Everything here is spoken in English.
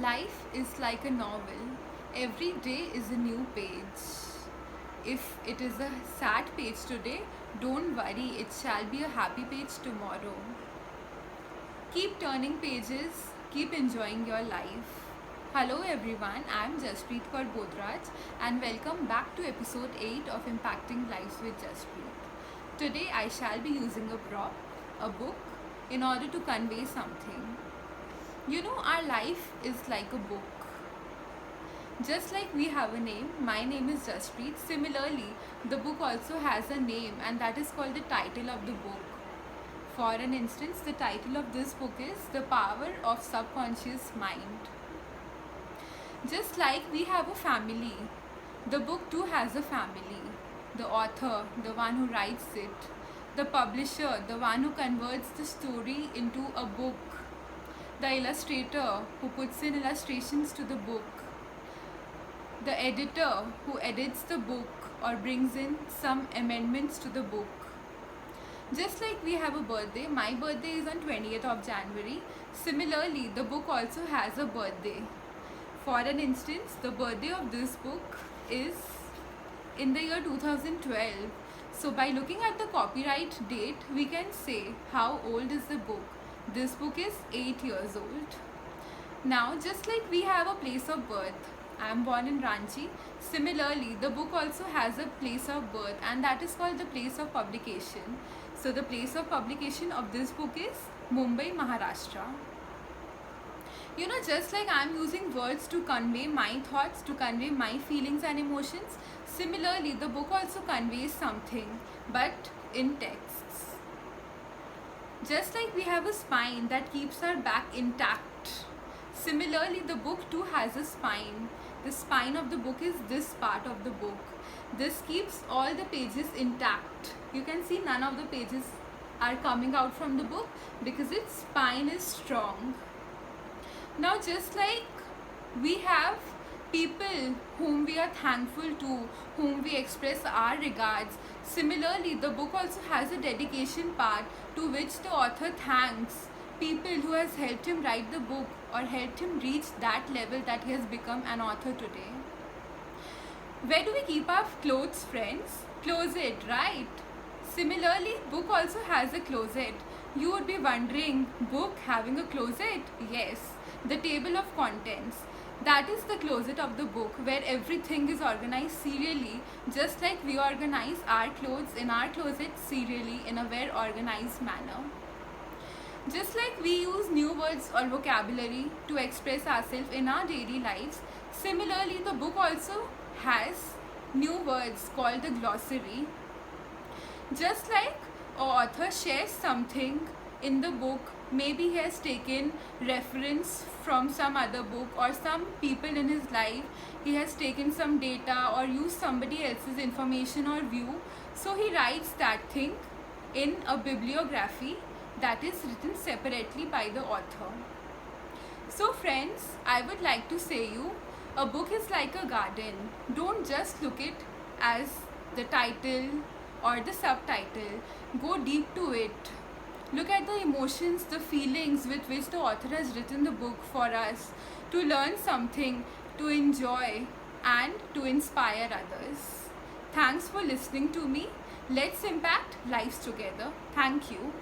Life is like a novel. Every day is a new page. If it is a sad page today, don't worry, it shall be a happy page tomorrow. Keep turning pages, keep enjoying your life. Hello everyone, I am Jaspreet Kaur Bodraj and welcome back to episode 8 of Impacting Lives with Jaspreet. Today I shall be using a prop, a book, in order to convey something. You know, our life is like a book. Just like we have a name, my name is Jaspreet. Similarly, the book also has a name, and that is called the title of the book. For an instance, the title of this book is The Power of Subconscious Mind. Just like we have a family, the book too has a family. The author, the one who writes it, the publisher, the one who converts the story into a book, the illustrator who puts in illustrations to the book, the editor who edits the book or brings in some amendments to the book. Just like we have a birthday, my birthday is on 20th of January. Similarly, the book also has a birthday. For an instance, the birthday of this book is in the year 2012. So by looking at the copyright date, we can say how old is the book. This book is 8 years old. Now, just like we have a place of birth, I am born in Ranchi. Similarly, the book also has a place of birth, and that is called the place of publication. So the place of publication of this book is Mumbai, Maharashtra. You know, just like I am using words to convey my thoughts, to convey my feelings and emotions, similarly the book also conveys something, but in texts. Just like we have a spine that keeps our back intact, similarly the book too has a spine. The spine of the book is this part of the book. This keeps all the pages intact. You can see none of the pages are coming out from the book because its spine is strong. Now, just like we have people whom we are thankful to, whom we express our regards, similarly the book also has a dedication part to which the author thanks people who has helped him write the book or helped him reach that level that he has become an author today. Where do we keep our clothes, friends? Closet, right? Similarly, book also has a closet. You would be wondering, book having a closet? Yes, the table of contents. That is the closet of the book where everything is organized serially, just like we organize our clothes in our closet serially in a very organized manner. Just like we use new words or vocabulary to express ourselves in our daily lives, similarly the book also has new words called the glossary. Just like an author shares something in the book, maybe he has taken reference from some other book or some people in his life, he has taken some data or used somebody else's information or view, so he writes that thing in a bibliography that is written separately by the author. So friends, I would like to say you, a book is like a garden. Don't just look it as the title or the subtitle. Go deep to it. Look at the emotions, the feelings with which the author has written the book for us to learn something, to enjoy and to inspire others. Thanks for listening to me. Let's impact lives together. Thank you.